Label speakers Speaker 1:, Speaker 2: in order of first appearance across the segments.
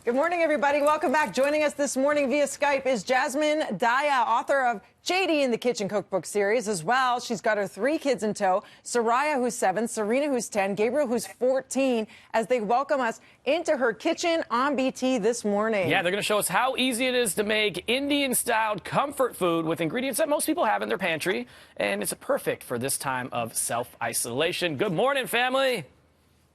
Speaker 1: Good morning, everybody. Welcome back. Joining us this morning via Skype is Jasmine Daya, author of JD in the Kitchen Cookbook series as well. She's got her 3 kids in tow, Soraya, who's 7, Serena, who's 10, Gabriel, who's 14, as they welcome us into her kitchen on BT this morning.
Speaker 2: Yeah, they're going to show us how easy it is to make Indian-styled comfort food with ingredients that most people have in their pantry, and it's perfect for this time of self-isolation. Good morning, family.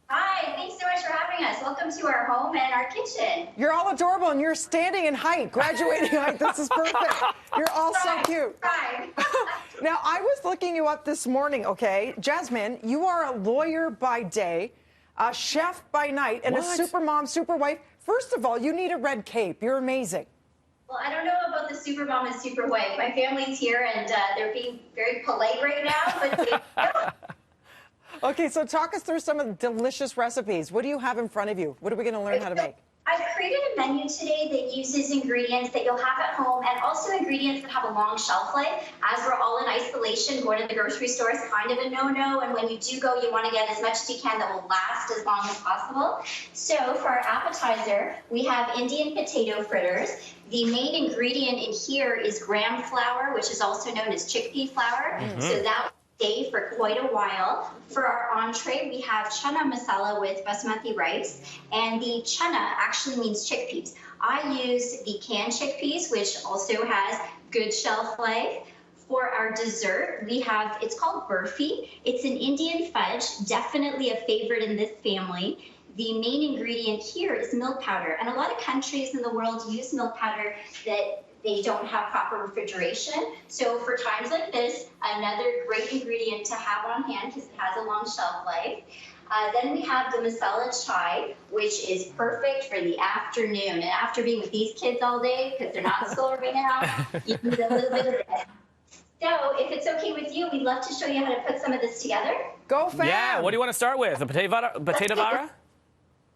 Speaker 3: Hi, thanks so much for having us. Welcome to our home and our kitchen.
Speaker 1: You're all adorable, and you're standing in height, graduating height. This is perfect. You're all so cute. Now, I was looking you up this morning, okay? Jasmine, you are a lawyer by day, a chef by night, and a super mom, super wife. First of all, you need a red cape. You're amazing.
Speaker 3: Well, I don't know about the super mom and super wife. My family's here, and they're being very polite right now, but
Speaker 1: Okay, so talk us through some of the delicious recipes. What do you have in front of you? What are we going to learn how to make?
Speaker 3: I've created a menu today that uses ingredients that you'll have at home and also ingredients that have a long shelf life. As we're all in isolation, going to the grocery store is kind of a no-no, and when you do go, you want to get as much as you can that will last as long as possible. So for our appetizer, we have Indian potato fritters. The main ingredient in here is graham flour, which is also known as chickpea flour. So that stay for quite a while. For our entree, we have chana masala with basmati rice, and the chana actually means chickpeas. I use the canned chickpeas, which also has good shelf life. For our dessert, we have, it's called burfi. It's an Indian fudge, definitely a favorite in this family. The main ingredient here is milk powder, and a lot of countries in the world use milk powder that they don't have proper refrigeration. So for times like this, another great ingredient to have on hand because it has a long shelf life. Then we have the masala chai, which is perfect for the afternoon. And after being with these kids all day, because they're not in school right now, you need a little bit of this. So if it's okay with you, we'd love to show you how to put some of this together.
Speaker 1: Go fast.
Speaker 2: Yeah, what do you want to start with? The potato vara?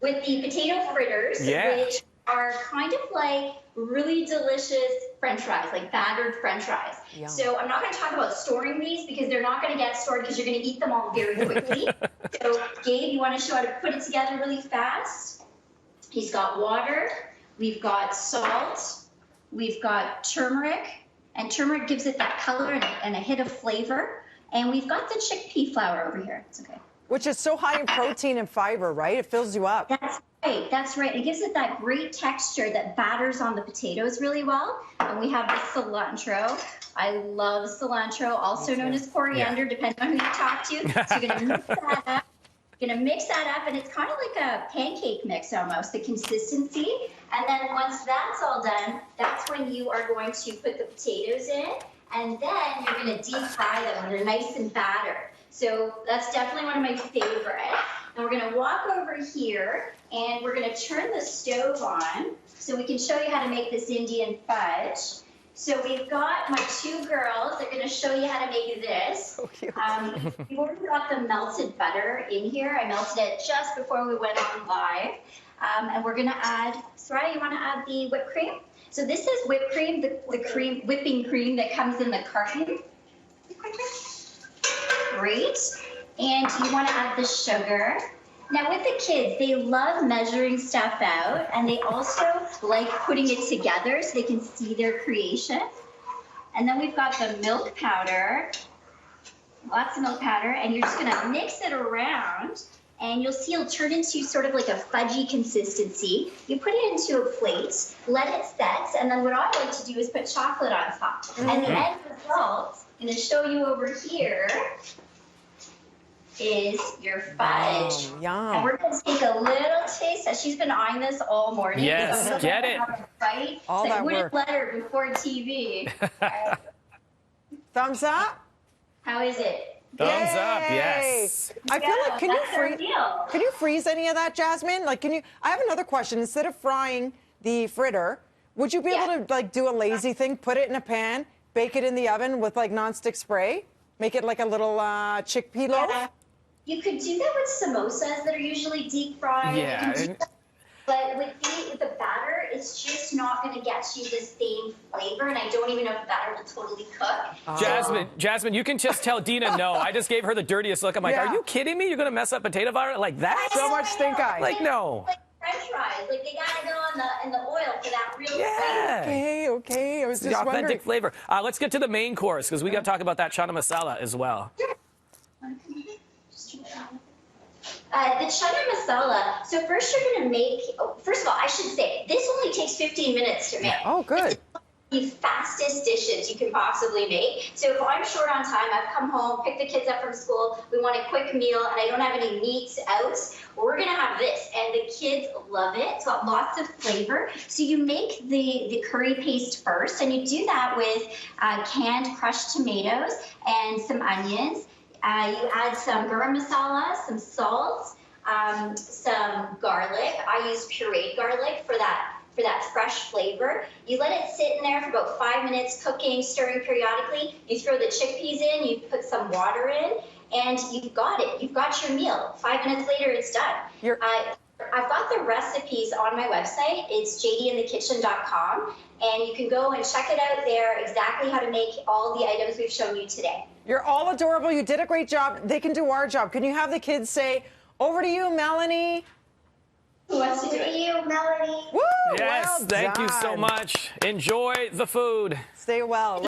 Speaker 3: With the potato fritters, which are kind of like really delicious French fries, like battered French fries. Yum. So I'm not going to talk about storing these because they're not going to get stored because you're going to eat them all very quickly. So Gabe, you want to show how to put it together really fast? He's got water, we've got salt, we've got turmeric, and turmeric gives it that color and a hit of flavor. And we've got the chickpea flour over here. It's okay.
Speaker 1: Which is so high in protein and fiber, right? It fills you up.
Speaker 3: That's right. That's right. It gives it that great texture that batters on the potatoes really well. And we have the cilantro. I love cilantro, also known as coriander, depending on who you talk to. So you're going to mix that up. You're going to mix that up, and it's kind of like a pancake mix almost, the consistency. And then once that's all done, that's when you are going to put the potatoes in. And then you're going to deep fry them when they're nice and battered. So that's definitely one of my favorites. And we're going to walk over here, and we're going to turn the stove on so we can show you how to make this Indian fudge. So we've got my 2 girls. They're going to show you how to make this.
Speaker 1: So cute.
Speaker 3: We've already got the melted butter in here. I melted it just before we went on live. And we're going to add, Soraya, you want to add the whipped cream? So this is whipped cream, the whipping cream that comes in the carton. Great. And you want to add the sugar. Now with the kids, they love measuring stuff out, and they also like putting it together so they can see their creation. And then we've got the milk powder, lots of milk powder, and you're just going to mix it around, and you'll see it'll turn into sort of like a fudgy consistency. You put it into a plate, let it set, and then what I like to do is put chocolate on top. And the end result, I'm going to show you over here, is your fudge.
Speaker 1: Yum.
Speaker 3: And we're going to take a little taste. She's been eyeing this all morning.
Speaker 2: Yes,
Speaker 3: so
Speaker 2: get it.
Speaker 3: Right?
Speaker 1: All
Speaker 3: so
Speaker 1: that
Speaker 3: wouldn't
Speaker 1: work.
Speaker 3: let her before TV.
Speaker 1: Thumbs up?
Speaker 3: How is it?
Speaker 2: Thumbs up,
Speaker 1: Yay.
Speaker 2: yes.
Speaker 1: I feel like,
Speaker 3: Can
Speaker 1: can you freeze any of that, Jasmine? Like, I have another question. Instead of frying the fritter, would you be able to, like, do a lazy thing, put it in a pan, bake it in the oven with, like, nonstick spray? Make it like a little chickpea loaf?
Speaker 3: You could do that with samosas that are usually deep fried.
Speaker 2: Yeah.
Speaker 3: But with the batter, it's just not going to get you the same flavor, and I don't even know if the batter will totally cook.
Speaker 2: Jasmine, you can just tell Dina no. I just gave her the dirtiest look. I'm like, are you kidding me? You're going to mess up potato vara like that?
Speaker 1: So much stink eye.
Speaker 2: Like, no.
Speaker 3: Like French fries, like they got to go on in the oil for that real flavor.
Speaker 2: Yeah.
Speaker 1: Okay. I was
Speaker 2: The
Speaker 1: just
Speaker 2: authentic
Speaker 1: wondering.
Speaker 2: flavor. Let's get to the main course because we got to talk about that chana masala as well.
Speaker 3: The chana masala. So first you're going to make, first of all, I should say, this only takes 15 minutes to make.
Speaker 1: Oh, good.
Speaker 3: The fastest dishes you can possibly make. So if I'm short on time, I've come home, picked the kids up from school, we want a quick meal, and I don't have any meat out, we're gonna have this, and the kids love it. It's got lots of flavor. So you make the curry paste first, and you do that with canned crushed tomatoes and some onions. You add some garam masala, some salt, some garlic. I use pureed garlic for that fresh flavor. You let it sit in there for about 5 minutes, cooking, stirring periodically. You throw the chickpeas in, you put some water in, and you've got it. You've got your meal. 5 minutes later, it's done. I've got the recipes on my website. It's jdinthekitchen.com, and you can go and check it out there, exactly how to make all the items we've shown you today.
Speaker 1: You're all adorable. You did a great job. They can do our job. Can you have the kids say, over to you, Melanie?
Speaker 3: Who wants to do it? You, Melanie.
Speaker 1: Woo!
Speaker 2: Yes,
Speaker 1: Well
Speaker 2: thank you so
Speaker 1: done.
Speaker 2: much. Enjoy the food.
Speaker 1: Stay well.